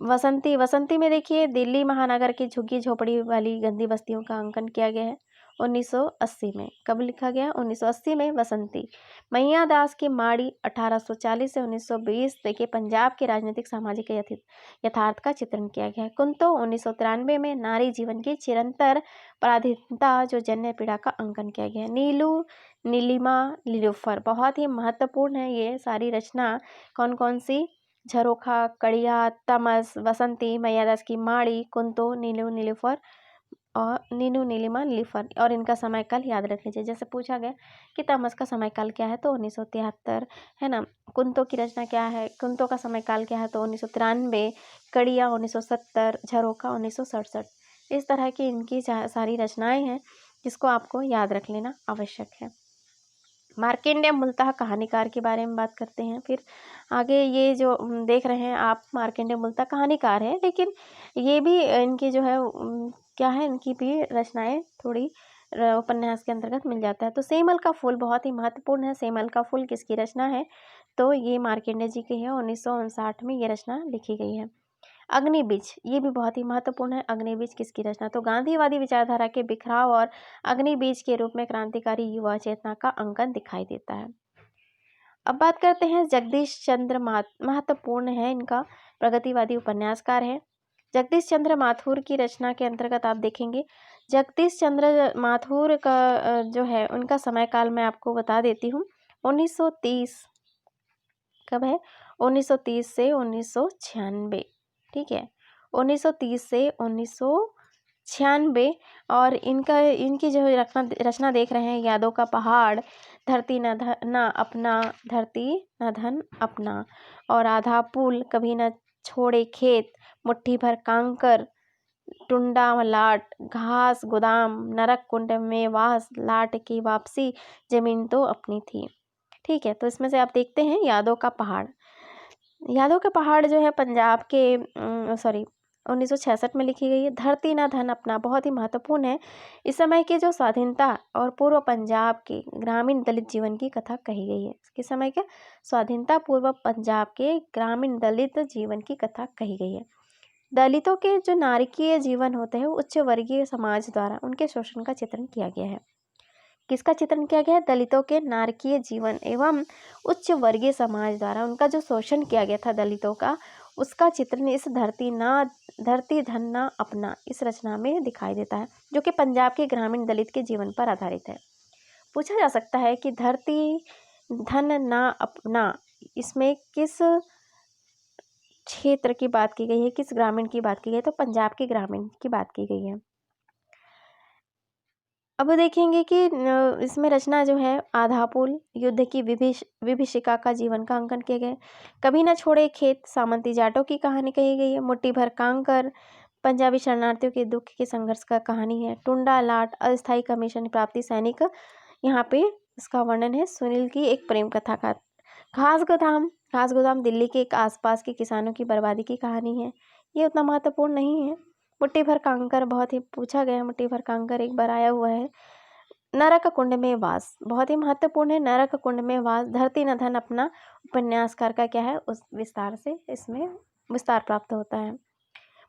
वसंती में देखिए दिल्ली महानगर की झुग्गी झोपड़ी वाली गंदी बस्तियों का अंकन किया गया है 1980 में। कब लिखा गया? 1980 में वसंती। मैया दास की माड़ी 1840 से 1920 देखिए पंजाब के राजनीतिक सामाजिक यथार्थ का चित्रण किया गया है। कुंतो 1993 में नारी जीवन की चिरंतर पराधीनता जो जन्य पीड़ा का अंकन किया गया है। नीलिमा नीलूफर, बहुत ही महत्वपूर्ण है ये सारी रचना। कौन कौन सी? झरोखा, कड़िया, तमस, वसंती, मैयादास की माड़ी, कुंतो, नीलूफर और नीलिमा नीलूफर, और इनका समय काल याद रख लीजिए। जैसे पूछा गया कि तमस का समय काल क्या है, तो 1973 है ना। कुंतो की रचना क्या है, कुंतो का समय काल क्या है, तो 1993, कड़िया 1970, झरोखा 1967। इस तरह की इनकी सारी रचनाएं हैं जिसको आपको याद रख लेना आवश्यक है। मार्कंडेय मूलतः कहानीकार के बारे में बात करते हैं। फिर आगे ये जो देख रहे हैं आप, मार्कंडेय मूलतः कहानीकार है, लेकिन ये भी इनकी जो है क्या है, इनकी भी रचनाएं थोड़ी उपन्यास के अंतर्गत मिल जाता है। तो सेमल का फूल बहुत ही महत्वपूर्ण है। सेमल का फूल किसकी रचना है? तो ये मार्कंडेय जी की है। 1959 में ये रचना लिखी गई है। अग्निबीज, ये भी बहुत ही महत्वपूर्ण है। अग्निबीज किसकी रचना? तो गांधीवादी विचारधारा के बिखराव और अग्निबीज के रूप में क्रांतिकारी युवा चेतना का अंकन दिखाई देता है। अब बात करते हैं जगदीश चंद्र महत्वपूर्ण है, इनका प्रगतिवादी उपन्यासकार है। जगदीश चंद्र माथुर की रचना के अंतर्गत आप देखेंगे, जगदीश चंद्र माथुर का जो है उनका समय काल मैं आपको बता देती हूँ। 1930 कब है? 1930 से 1996। ठीक है, 1930 से 1996। और इनकी जो रचना देख रहे हैं, यादों का पहाड़, धरती न अपना, धरती न धन अपना, और आधा पुल, कभी न छोड़े खेत, मुट्ठी भर कांकर, टुंडा लाट, घास गोदाम, नरक कुंड में वास, लाट की वापसी, जमीन तो अपनी थी। ठीक है, तो इसमें से आप देखते हैं यादों का पहाड़। यादों का पहाड़ जो है पंजाब के 1966 में लिखी गई है। धरती न धन अपना बहुत ही महत्वपूर्ण है। इस समय के जो स्वाधीनता और पूर्व पंजाब के ग्रामीण दलित जीवन की कथा कही गई है। किस समय के? स्वाधीनता पूर्व पंजाब के ग्रामीण दलित जीवन की कथा कही गई है। दलितों के जो नारकीय जीवन होते हैं उच्च वर्गीय समाज द्वारा उनके शोषण का चित्रण किया गया है। किसका चित्रण किया गया है? दलितों के नारकीय जीवन एवं उच्च वर्गीय समाज द्वारा उनका जो शोषण किया गया था दलितों का, उसका चित्रण इस धरती धन ना अपना इस रचना में दिखाई देता है, जो कि पंजाब के ग्रामीण दलित के जीवन पर आधारित है। पूछा जा सकता है कि धरती धन ना अपना इसमें किस क्षेत्र की बात की गई है, किस ग्रामीण की बात की गई है? तो पंजाब के ग्रामीण की बात की गई है। अब देखेंगे कि इसमें रचना जो है आधापुल युद्ध की विभीषिका का जीवन का अंकन किया गया है। कभी न छोड़े खेत सामंती जाटों की कहानी कही गई है। मुट्ठी भर कांकर पंजाबी शरणार्थियों के दुख के संघर्ष का कहानी है। टुंडा लाट अस्थायी कमीशन प्राप्ति सैनिक, यहाँ पे इसका वर्णन है। सुनील की एक प्रेम कथा का। घास गोदाम दिल्ली के एक आसपास के किसानों की बर्बादी की कहानी है। ये उतना महत्वपूर्ण नहीं है। मुट्ठी भर कांकर बहुत ही पूछा गया है। मुट्ठी भर कांकर एक बार आया हुआ है। नरक कुंड में वास बहुत ही महत्वपूर्ण है। नरक कुंड में वास धरती न धन अपना उपन्यासकार का क्या है, उस विस्तार से इसमें विस्तार प्राप्त होता है।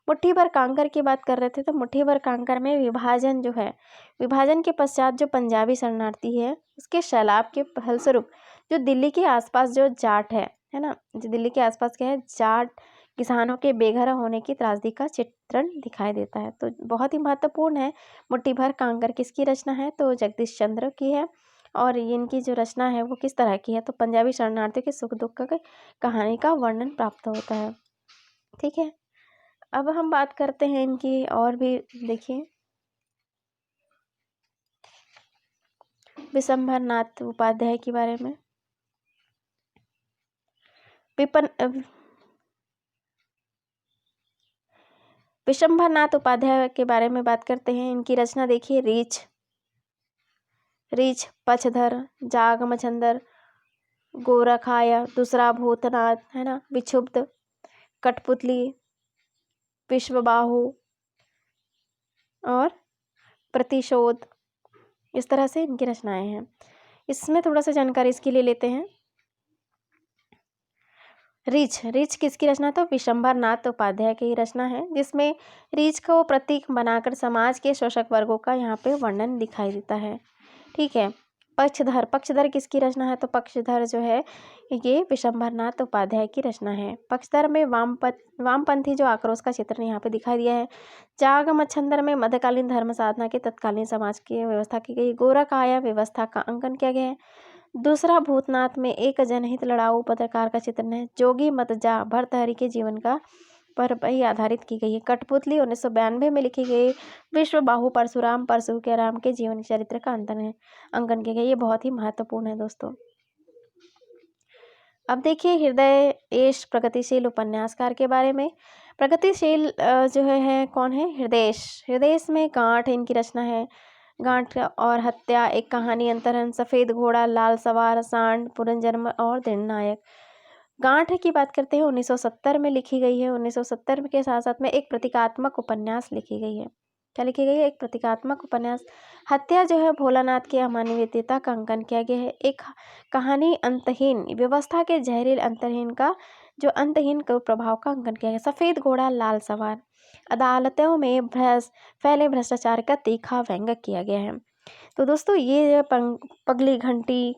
मुट्ठी भर कांकर की बात कर रहे थे, तो मुट्ठी भर कांकर में विभाजन जो है, विभाजन के पश्चात जो पंजाबी शरणार्थी है उसके सैलाब के फलस्वरूप जो दिल्ली के आसपास जो जाट है ना, जो दिल्ली के आसपास क्या है, जाट किसानों के बेघर होने की त्रासदी का चित्रण दिखाई देता है। तो बहुत ही महत्वपूर्ण है। मुट्ठी भर कांकर किसकी रचना है? तो जगदीश चंद्र की है। और इनकी जो रचना है वो किस तरह की है? तो पंजाबी शरणार्थियों के सुख दुख की कहानी का वर्णन प्राप्त होता है। ठीक है, अब हम बात करते हैं इनकी और भी। देखिए, विशंभर नाथ उपाध्याय के बारे में। विशंभर नाथ उपाध्याय के बारे में बात करते हैं। इनकी रचना देखिए, रीछ पक्षधर, जाग मछंदर, गोरखाया, दूसरा भूतनाथ है ना, विक्षुब्ध, कठपुतली, विश्वबाहु और प्रतिशोध, इस तरह से इनकी रचनाएं हैं। इसमें थोड़ा सा जानकारी इसके लिए लेते हैं। रीछ किसकी रचना? तो विशंभर नाथ उपाध्याय की रचना है, जिसमें रीछ को प्रतीक बनाकर समाज के शोषक वर्गों का यहाँ पे वर्णन दिखाई देता है। ठीक है, पक्षधर किसकी रचना है? तो पक्षधर जो है ये विशंभर नाथ उपाध्याय की रचना है। पक्षधर में वामपंथी जो आक्रोश का चित्रण यहाँ पे दिखाई दिया है। जाग मच्छंदर में मध्यकालीन धर्म साधना के तत्कालीन समाज की व्यवस्था की गई। गोरख आया व्यवस्था का अंकन किया गया है। दूसरा भूतनाथ में एक जनहित लड़ाऊ पत्रकार का चित्रण है। जोगी मत जा भर्तहरि के जीवन का पर ही आधारित की गई है। कठपुतली 1992 में लिखी गई। विश्व बाहु परशुराम परशु के राम के जीवन चरित्र का अंकन किया गया। ये बहुत ही महत्वपूर्ण है दोस्तों। अब देखिए हृदय एश प्रगतिशील उपन्यासकार के बारे में। प्रगतिशील जो है कौन है? हृदय में गांठ इनकी रचना है। गांठ और हत्या, एक कहानी, अंतरन, सफेद घोड़ा, लाल सवार, सांड, पुनर्जन्म और निर्णायक। गांठ की बात करते हैं 1970 में लिखी गई है। 1970 के साथ साथ में एक प्रतीकात्मक उपन्यास लिखी गई है। क्या लिखी गई है? एक प्रतीकात्मक उपन्यास। हत्या जो है भोलानाथ की अमानवीयता का अंकन किया गया है। एक कहानी अंतहीन व्यवस्था के जहरील अंतहीन का जो अंतहीन प्रभाव का अंकन किया गया। सफेद घोड़ा, लाल सवार, अदालतों में फैले भ्रष्टाचार का तीखा व्यंग्य किया गया है। तो दोस्तों ये पगली घंटी,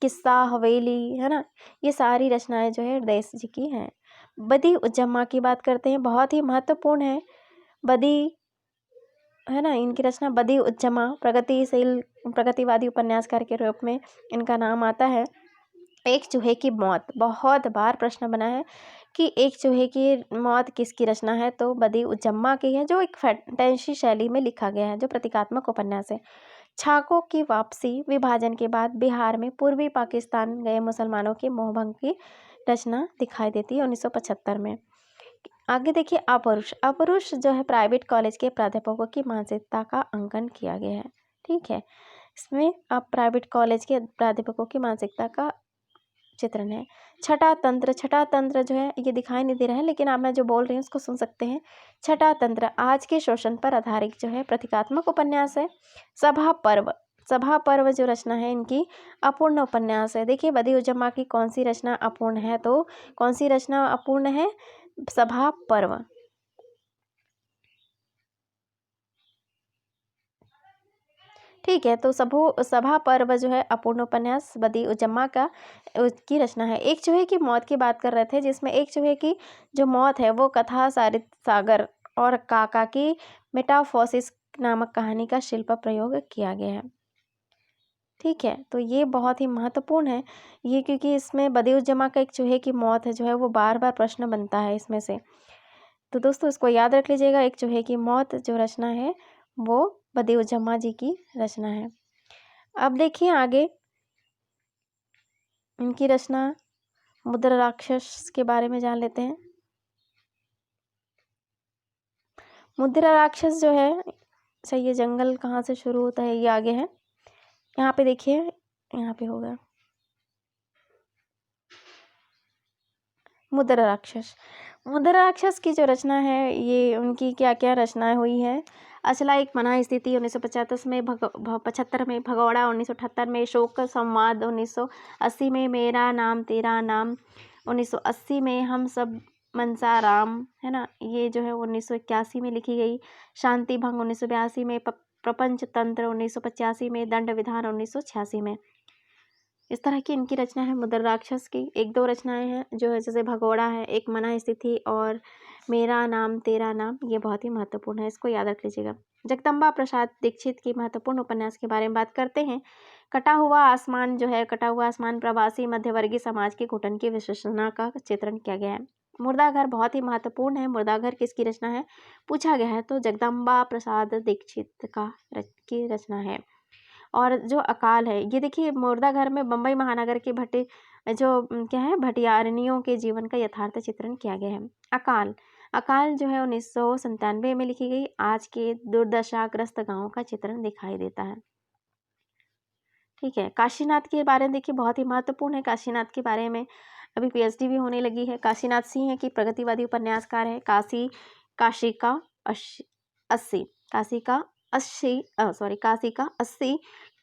किस्सा हवेली है ना, ये सारी रचनाएं जो है हृदय जी की हैं। बदी उज्जम्मा की बात करते हैं, बहुत ही महत्वपूर्ण है। बदी है ना, इनकी रचना बदी उज्जम्मा प्रगतिवादी उपन्यासकार के रूप में इनका नाम आता है। एक चूहे की मौत, बहुत बार प्रश्न बना है कि एक चूहे की मौत किसकी रचना है? तो बदी उज्जम्मा की है, जो एक फैंटेसी शैली में लिखा गया है, जो प्रतीकात्मक उपन्यास है। छाकों की वापसी, विभाजन के बाद बिहार में पूर्वी पाकिस्तान गए मुसलमानों के मोहभंग की रचना दिखाई देती है 1975 में। आगे देखिए अपरुष जो है प्राइवेट कॉलेज के प्राध्यापकों की मानसिकता का अंकन किया गया है। ठीक है, इसमें आप प्राइवेट कॉलेज के प्राध्यापकों की मानसिकता का चित्रण है। छठा तंत्र, छठा तंत्र जो है ये दिखाई नहीं दे रहा है, लेकिन आप मैं जो बोल रही हूँ उसको सुन सकते हैं। छठा तंत्र आज के शोषण पर आधारित जो है प्रतीकात्मक उपन्यास है। सभा पर्व, सभा पर्व जो रचना है इनकी अपूर्ण उपन्यास है। देखिए बदिउज्जमा की कौन सी रचना अपूर्ण है, तो कौन सी रचना अपूर्ण है, सभा पर्व। ठीक है, तो सभा पर्व जो है अपूर्ण उपन्यास बदिउज्जमा का उसकी रचना है। एक चूहे की मौत की बात कर रहे थे, जिसमें एक चूहे की जो मौत है वो कथा सारित सागर और काका की मेटाफोसिस नामक कहानी का शिल्प प्रयोग किया गया है। ठीक है, तो ये बहुत ही महत्वपूर्ण है ये, क्योंकि इसमें बदिउज्जमा का एक चूहे की मौत है जो है वो बार बार प्रश्न बनता है इसमें से। तो दोस्तों इसको याद रख लीजिएगा, एक चूहे की मौत जो रचना है वो बदिउज्जमा जी की रचना है। अब देखिए आगे इनकी रचना मुद्रा राक्षस के बारे में जान लेते हैं। मुद्रा राक्षस जो है, अच्छा ये जंगल कहाँ से शुरू होता है, ये आगे है, यहाँ पे देखिए, यहाँ पे होगा मुद्रा राक्षस। मुद्रा राक्षस की जो रचना है ये उनकी क्या क्या रचनाएं हुई है। अचला एक मना स्थिति 1975 में, 75 में, भगौड़ा 1978 में, शोक संवाद 1980 में, मेरा नाम तेरा नाम 1980 में, हम सब मनसा राम है ना, ये जो है 1981 में लिखी गई, शांति भंग 1982 में, प्रपंच तंत्र 1985 में, दंड विधान 1986 में। इस तरह की इनकी रचना है मुद्रा राक्षस की। एक दो रचनाएं हैं जो है, जैसे भगोड़ा है, एक मना स्थिति और मेरा नाम तेरा नाम, ये बहुत ही महत्वपूर्ण है, इसको याद रख लीजिएगा। जगदम्बा प्रसाद दीक्षित की महत्वपूर्ण उपन्यास के बारे में बात करते हैं। कटा हुआ आसमान जो है, कटा हुआ आसमान प्रवासी मध्यवर्गीय समाज के घुटन की विशेषणा का चित्रण किया गया है। मुर्दाघर बहुत ही महत्वपूर्ण है। मुर्दाघर किसकी रचना है पूछा गया है, तो जगदम्बा प्रसाद दीक्षित की रचना है। और जो अकाल है, ये देखिए मुर्दाघर में बम्बई महानगर के क्या है भटियारनियों के जीवन का यथार्थ चित्रण किया गया है। अकाल, अकाल जो है 1997 में लिखी गई, आज के दुर्दशाग्रस्त गांवों का चित्रण दिखाई देता है। ठीक है, काशीनाथ के बारे में देखिए बहुत ही महत्वपूर्ण है। काशीनाथ के बारे में अभी पीएचडी भी होने लगी है। काशीनाथ सिंह की प्रगतिवादी उपन्यासकार है। काशी का 80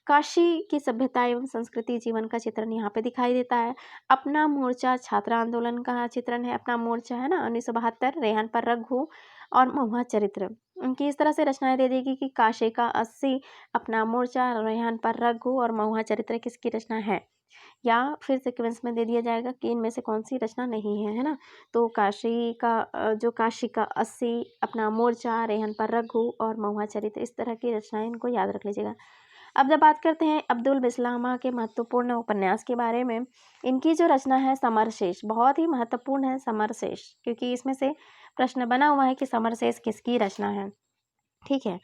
काशी की सभ्यता एवं संस्कृति जीवन का चित्रण यहाँ पे दिखाई देता है। अपना मोर्चा छात्र आंदोलन का चित्रण है। अपना मोर्चा है ना 1972, रेहान पर रघु और महुआ चरित्र, उनकी इस तरह से रचनाएं दे देगी कि काशी का 80, अपना मोर्चा, रेहान पर रघु और महुआ चरित्र किसकी रचना है, या फिर सीक्वेंस में दे दिया जाएगा कि इनमें से कौन सी रचना नहीं है, है ना। तो काशी का 80, अपना मोर्चा, रेहन पर रघु और महुआ चरित्र, इस तरह की रचनाएं इनको याद रख लीजिएगा। अब जब बात करते हैं अब्दुल बिस्लामा के महत्वपूर्ण उपन्यास के बारे में, इनकी जो रचना है समरशेष, बहुत ही महत्वपूर्ण है समरशेष, क्योंकि इसमें से प्रश्न बना हुआ है कि समरशेष किसकी रचना है। ठीक है,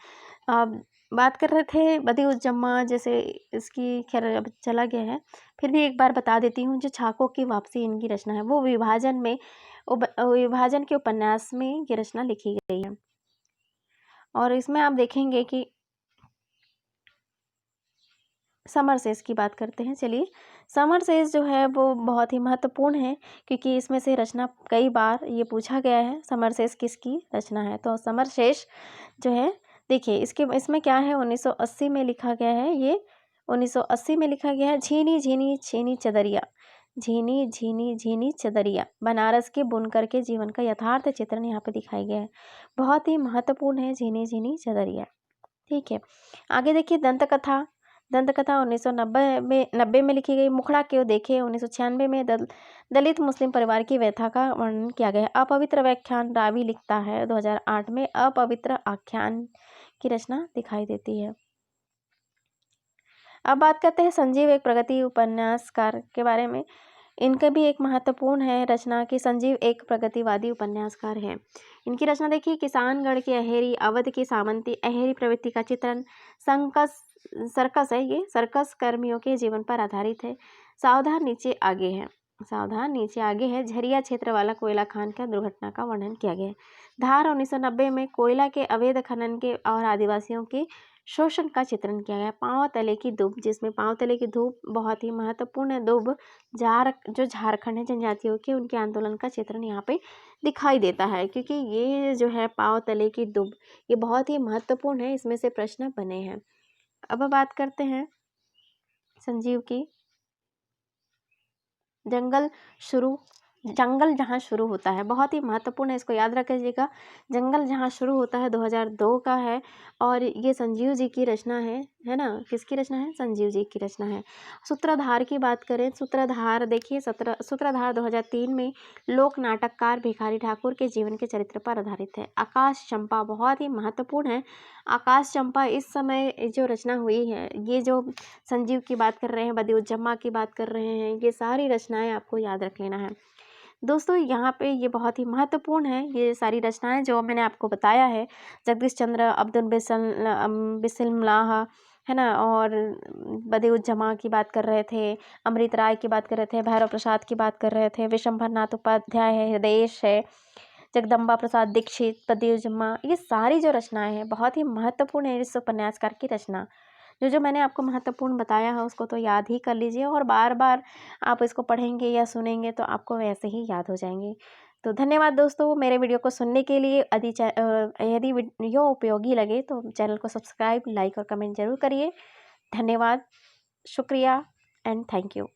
अब बात कर रहे थे बदिउज्जमा, जैसे इसकी खैर अब चला गया है, फिर भी एक बार बता देती हूँ। जो छाकों की वापसी इनकी रचना है, वो विभाजन के उपन्यास में ये रचना लिखी गई है। और इसमें आप देखेंगे कि समरशेष की बात करते हैं। चलिए, समरशेष जो है वो बहुत ही महत्वपूर्ण है, क्योंकि इसमें से रचना कई बार ये पूछा गया है समरशेष किसकी रचना है। तो समरशेष जो है, देखिए इसमें क्या है, 1980 में लिखा गया है, ये 1980 में लिखा गया है। झीनी झीनी छीनी चदरिया, झीनी झीनी झीनी चदरिया, बनारस के बुनकर के जीवन का यथार्थ चित्रण यहाँ पे दिखाया गया है। बहुत ही महत्वपूर्ण है झीनी झीनी चदरिया। ठीक है, आगे देखिए दंतकथा 1990 में लिखी गई। मुखड़ा क्यों देखे 1996 में दलित मुस्लिम परिवार की व्यथा का वर्णन किया गया है। अपवित्र व्याख्यान रावी लिखता है 2008 में। अपवित्र आख्यान की रचना दिखाई देती है। अब बात करते हैं संजीव, एक प्रगति उपन्यासकार के बारे में। इनका भी एक महत्वपूर्ण है रचना कि संजीव एक प्रगतिवादी उपन्यासकार है। इनकी रचना देखिए, किसानगढ़ की अहेरी, अवध की सामंती, अहेरी प्रवृत्ति का चित्रण, सर्कस है, ये सर्कस कर्मियों के जीवन पर आधारित है। सावधान नीचे आगे है। सावधान, नीचे आगे है, झरिया क्षेत्र वाला कोयला खान का दुर्घटना का वर्णन किया गया है। धार 1990 में कोयला के अवैध खनन के और आदिवासियों के शोषण का चित्रण किया गया। पांव तले की धूप, जिसमें पांव तले की धूप बहुत ही महत्वपूर्ण धूप जो झारखंड है जनजातियों के, उनके आंदोलन का चित्रण यहाँ पे दिखाई देता है, क्योंकि ये जो है पांव तले की धूप ये बहुत ही महत्वपूर्ण है, इसमें से प्रश्न बने हैं। अब बात करते हैं संजीव की। जंगल जहाँ शुरू होता है, बहुत ही महत्वपूर्ण है, इसको याद रखिएगा। जंगल जहाँ शुरू होता है 2002 का है, और ये संजीव जी की रचना है ना। किसकी रचना है? संजीव जी की रचना है। सूत्रधार की बात करें, सूत्रधार देखिए, सूत्रधार 2003 में लोक नाटककार भिखारी ठाकुर के जीवन के चरित्र पर आधारित है। आकाश चंपा बहुत ही महत्वपूर्ण है। आकाश चंपा इस समय जो रचना हुई है, ये जो संजीव की बात कर रहे हैं, बदियुज्जमा की बात कर रहे हैं, ये सारी रचनाएं आपको याद रख लेना है दोस्तों। यहाँ पे ये बहुत ही महत्वपूर्ण है, ये सारी रचनाएं जो मैंने आपको बताया है। जगदीश चंद्र अब्दुल बिस्मिल्लाह है ना, और बदियुज्जमा की बात कर रहे थे, अमृत राय की बात कर रहे थे, भैरव प्रसाद की बात कर रहे थे, विशंभर नाथ उपाध्याय है, हृदयेश है, जगदम्बा प्रसाद दीक्षित, बदियुज्जमा, ये सारी जो रचनाएं हैं बहुत ही महत्वपूर्ण है इस उपन्यासकार की रचना। जो मैंने आपको महत्वपूर्ण बताया है उसको तो याद ही कर लीजिए, और बार बार आप इसको पढ़ेंगे या सुनेंगे तो आपको वैसे ही याद हो जाएंगे। तो धन्यवाद दोस्तों मेरे वीडियो को सुनने के लिए। यदि वीडियो उपयोगी लगे तो चैनल को सब्सक्राइब, लाइक और कमेंट जरूर करिए। धन्यवाद, शुक्रिया एंड थैंक यू।